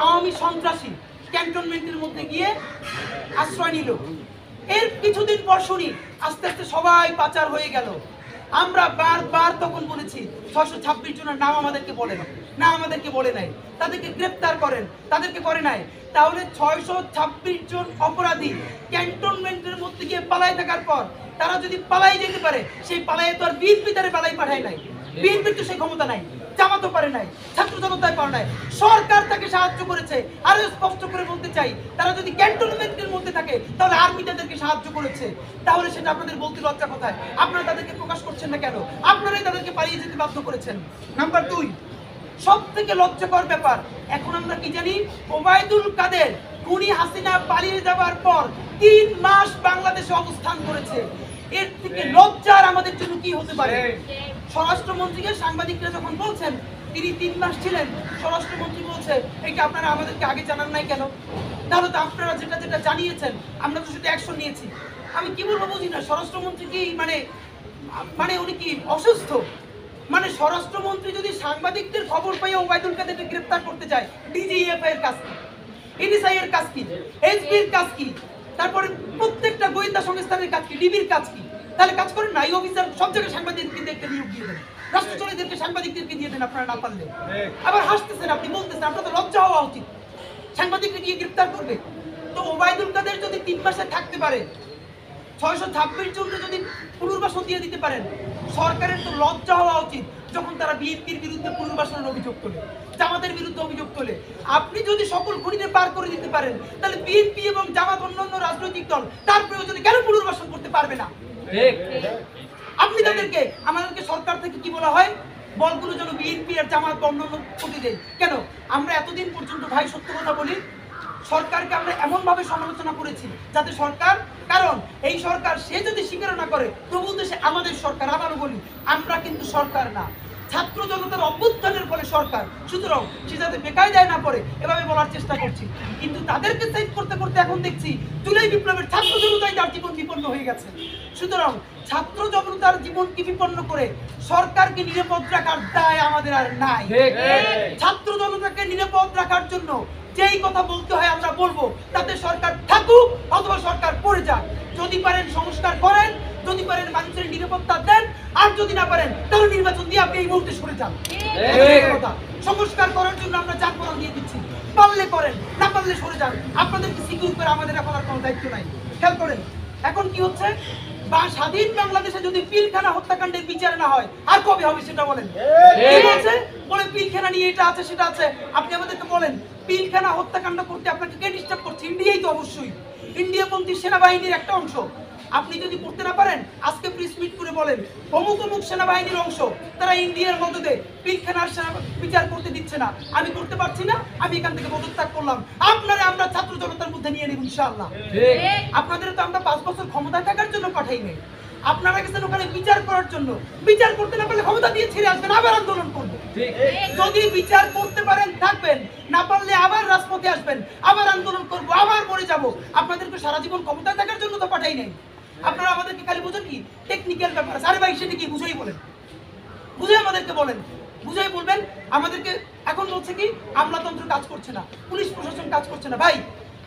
আওয়ামী সন্ত্রাসী ক্যান্টনমেন্টের মধ্যে গিয়ে আশ্রয় নিল। এর কিছুদিন পর শুনি আস্তে আস্তে সবাই পাচার হয়ে গেল। আমরা বারবার তখন বলেছি 626 জনের নাম আমাদেরকে বলেন না, আমাদেরকে বলে নাই, তাদেরকে গ্রেপ্তার করেন, তাদেরকে করে নাই। তাহলে 626 জন অপরাধী ক্যান্টনমেন্টের মধ্যে গিয়ে পালায় থাকার পর তারা যদি পালাই যেতে পারে, সেই পালায় তো আর বিএনপি তারে পালাই পাঠায় নাই, বিএনপির তো সেই ক্ষমতা নাই, জামাতও পারে নাই, ছাত্র জনতায় পারে নাই, সরকার তাকে সাহায্য করেছে। আরো স্পষ্ট করে বলতে চাই, তারা যদি ক্যান্টনমেন্টের মধ্যে থাকে তাহলে আর্মি তাদেরকে সাহায্য করেছে। তাহলে সেটা আপনাদের বলতে লজ্জা কোথায়? আপনারা তাদেরকে প্রকাশ করছেন না কেন? আপনারাই তাদেরকে পালিয়ে যেতে বাধ্য করেছেন। নাম্বার 2, সব থেকে লজ্জাকর ব্যাপার, এখন আমরা কি জানি, ওবায়দুল কাদের খুনি হাসিনা পালিয়ে যাবার পর 3 মাস বাংলাদেশে অবস্থান করেছে। এর থেকে লজ্জার আমাদের জন্য কি হতে পারে? স্বরাষ্ট্রমন্ত্রীকে সাংবাদিকরা যখন বলছেন তিনি 3 মাস ছিলেন, স্বরাষ্ট্রমন্ত্রী বলছে এটা আপনারা আমাদেরকে আগে জানান নাই কেন? তাহলে তো আপনারা যেটা যেটা জানিয়েছেন আমরা তো সেটা অ্যাকশন নিয়েছি। আমি কি বলবো বুঝি না, স্বরাষ্ট্রমন্ত্রী কি মানে উনি কি অসুস্থ? মানে স্বরাষ্ট্রমন্ত্রী যদি সাংবাদিকদের খবর পাইয়ে ওবায়দুল কাদেরকে গ্রেফতার করতে চায়, ডিজিএফ এর কাজ কি, এনএসআই এর কাজ কি, এসবি এর কাজ কি, তারপরে প্রত্যেকটা গোয়েন্দা সংস্থানের কাজ কি, ডিবির কাজ কি? তাহলে কাজ করেন না, এই অফিসার সব জায়গায় সাংবাদিকদেরকে নিয়োগ দিয়ে দেন, রাষ্ট্রচলীদেরকে সাংবাদিকদেরকে দিয়ে দেন আপনারা না পারলে। আবার হাসতেছেন, আপনি বলতেছেন আপনার তো লজ্জা হওয়া উচিত, সাংবাদিককে গিয়ে গ্রেফতার করবে। তো ওবায়দুল কাদের যদি 3 মাসে থাকতে পারে, 626 জনকে যদি পুনর্বাসন দিয়ে দিতে পারেন, সরকারের তো লজ্জা হওয়া উচিত যখন তারা বিএনপির বিরুদ্ধে পুনর্বাসনের অভিযোগ তোলে, জামাতের বিরুদ্ধে অভিযোগ তোলে। আপনি যদি সকল খুনিদের পার করে দিতে পারেন, তাহলে বিএনপি এবং জামাত অন্যান্য রাজনৈতিক দল তার প্রয়োজনে কেন পুনর্বাসন করতে পারবে না? আপনি তাদেরকে, আমাদেরকে সরকার থেকে কি বলা হয়, বলগুলো যেন বিএনপি আর জামাত অন্যান্য করতে দেয়। কেন আমরা এতদিন পর্যন্ত ভাই সত্য কথা বলি, সরকারকে আমরা এমন ভাবে সমালোচনা করেছি যাতে সরকার, কারণ এই সরকার সে যদি স্বীকার না করে তবু দেশে আমাদের সরকার। আবারও বলি, আমরা কিন্তু সরকার না, ছাত্র জনতার অভ্যুত্থানের ফলে সরকার, সুতরাং সে যাতে বেকায়দায় না পড়ে এভাবে বলার চেষ্টা করছি। কিন্তু তাদেরকে সেভ করতে করতে এখন দেখছি জুলাই বিপ্লবের ছাত্র জনতাই তার জীবন বিপন্ন হয়ে গেছে। সুতরাং ছাত্র জনতার জীবনকে বিপন্ন করে সরকারকে নিরাপদ রাখার দায় আমাদের আর নাই। ছাত্র জনতাকে নিরাপদ রাখার জন্য যেই কথা বলতে হয় আমরা বলবো, তাতে সরকার থাকুক অথবা সরকার পড়ে যাক। যদি পারেন সংস্কার করেন, যদি পারেন মানুষের নিরাপত্তা দেন, আর যদি না পারেন তাহলে নির্বাচন দিয়ে আপনি এই মুহূর্তে সরে যান। সংস্কার করার জন্য আমরা যানবাহন দিয়ে দিচ্ছি, পারলে করেন, না পারলে সরে যান। আপনাদেরকে সিকিউর করে আমাদের এখন আর কোনো দায়িত্ব নাই। খেয়াল করেন এখন কি হচ্ছে, বা স্বাধীন বাংলাদেশে যদি পিলখানা হত্যাকাণ্ডের বিচার না হয় আর কবে হবে সেটা বলেন। বলে পিলখানা নিয়ে এটা আছে সেটা আছে, আপনি আমাদেরকে বলেন পিলখানা হত্যাকাণ্ড করতে আপনাকে কে ডিস্টার্ব করছে? ইন্ডিয়াই তো, অবশ্যই ইন্ডিয়াপন্থী সেনাবাহিনীর একটা অংশ। আপনি যদি করতে না পারেন আজকে প্রেস মিট করে বলেন অমুক অমুক সেনাবাহিনীর অংশ, তারা ইন্ডিয়ার মদদে পিলখানার বিচার করতে দিচ্ছে না, আমি করতে পারছি না, আমি এখান থেকে পদত্যাগ করলাম। আপনারা আমরা ছাত্র জনতার মধ্যে নিয়ে নেব ইনশাআল্লাহ। আপনাদের তো আমরা 5 বছর ক্ষমতায় থাকার জন্য পাঠাই নাই, আপনারা গেছেন ওখানে বিচার করার জন্য। বিচার করতে না পারলে ক্ষমতা দিয়ে ছেড়ে আসবেন, আবার আন্দোলন করবেন। যদি বিচার করতে পারেন থাকবেন, না পারলে আবার রাজপথে আসবেন, আবার আন্দোলন করবো, আবার মরে যাব। আপনাদেরকে সারা জীবন ক্ষমতায় থাকার জন্য তো পাঠাই নাই। আপনারা আমাদেরকে খালি বুঝেন কি টেকনিক্যাল ব্যাপার, আরে ভাই সেটা কি বুঝেই বলেন, বুঝে আমাদেরকে বলেন, বুঝেই বলবেন। আমাদেরকে এখন বলছে কি আমলাতন্ত্র কাজ করছে না, পুলিশ প্রশাসন কাজ করছে না। ভাই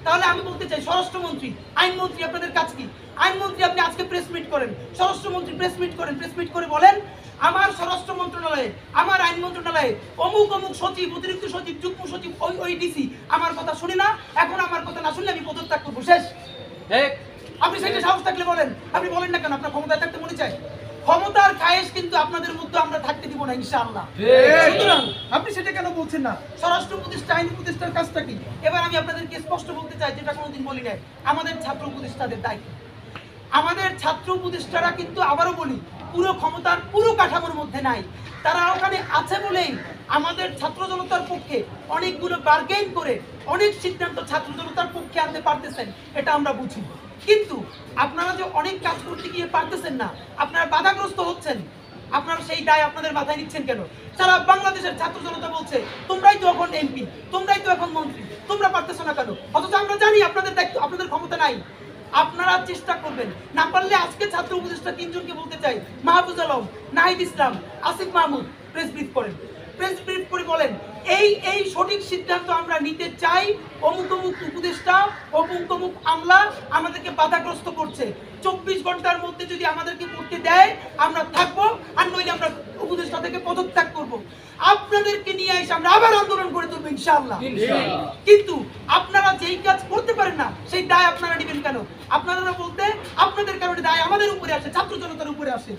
তাহলে আমি বলতে চাই স্বরাষ্ট্রমন্ত্রী, আইনমন্ত্রী, আপনাদের কাজ কি? আইনমন্ত্রী আপনি আজকে প্রেস মিট করেন, স্বরাষ্ট্রমন্ত্রী প্রেস মিট করেন, প্রেস মিট করে বলেন আমার স্বরাষ্ট্র মন্ত্রণালয়ে, আমার আইন মন্ত্রণালয়ে অমুক অমুক সচিব, অতিরিক্ত সচিব, যুগ্ম সচিব, ওই ডিসি আমার কথা শুনে না, এখন আমার কথা না শুনলে আমি পদত্যাগ করবো, শেষ। আপনি সেটা সাহস থাকলে বলেন, আপনি বলেন না কেন? আপনার ক্ষমতায় থাকতে মনে চায়? ক্ষমতার খায়েশ কিন্তু আপনাদের মধ্যে আমরা থাকতে দিব না ইনশাআল্লাহ। সুতরাং আপনি সেটা কেন বলছেন না? স্বরাষ্ট্র উপদেষ্টা, আইন উপদেষ্টার কাজটা কি? এবার আমি আপনাদেরকে স্পষ্ট বলতে চাই, যেটা কোনোদিন বলি নাই, আমাদের ছাত্র উপদেষ্টাদের দায়িত্ব। আমাদের ছাত্র উপদেষ্টারা কিন্তু আবারও বলি পুরো ক্ষমতার পুরো কাঠামোর মধ্যে নাই। তারা ওখানে আছে বলেই আমাদের ছাত্র জনতার পক্ষে অনেকগুলো বার্গেইন করে অনেক সিদ্ধান্ত ছাত্র জনতার পক্ষে আনতে পারতেছেন, এটা আমরা বুঝি। কিন্তু আপনারা যে অনেক কাজ করতে গিয়ে পারতেছেন না, আপনারা বাধাগ্রস্ত হচ্ছেন, আপনারা সেই দায় আপনাদের মাথায় নিচ্ছেন কেন? সারা বাংলাদেশের ছাত্র জনতা বলছে তোমরাই তো এখন এমপি, তোমরাই তো এখন মন্ত্রী, তোমরা পারতেছো না কেন? অথচ আমরা জানি আপনাদের দায়িত্ব, আপনাদের ক্ষমতা নাই। আপনারা চেষ্টা করবেন, না পারলে আজকে ছাত্র উপদেষ্টা 3 জনকে বলতে চাই, মাহফুজ আলম, নাহিদ ইসলাম, আসিফ মাহমুদ প্রেস ব্রিফ করেন, প্রেস ব্রিফ করে বলেন এই সঠিক সিদ্ধান্ত আমরা নিতে চাই, অমুক অমুক উপদেষ্টা অমুক অমুক আমলা আমাদেরকে বাধাগ্রস্ত করছে, 24 ঘন্টার মধ্যে যদি আমাদেরকে করতে দেয় আমরা থাকবো, আর নইলে আমরা উপদেষ্টা থেকে পদত্যাগ করব। আপনাদেরকে নিয়ে এসে আমরা আবার আন্দোলন করে তুলবো ইনশাআল্লাহ। কিন্তু আপনারা যেই কাজ করতে পারেন না সেই দায় আপনারা নেবেন কেন? আপনারা বলতে আপনাদের কারণে দায় আমাদের উপরে আসে, ছাত্র জনতার উপরে আসে।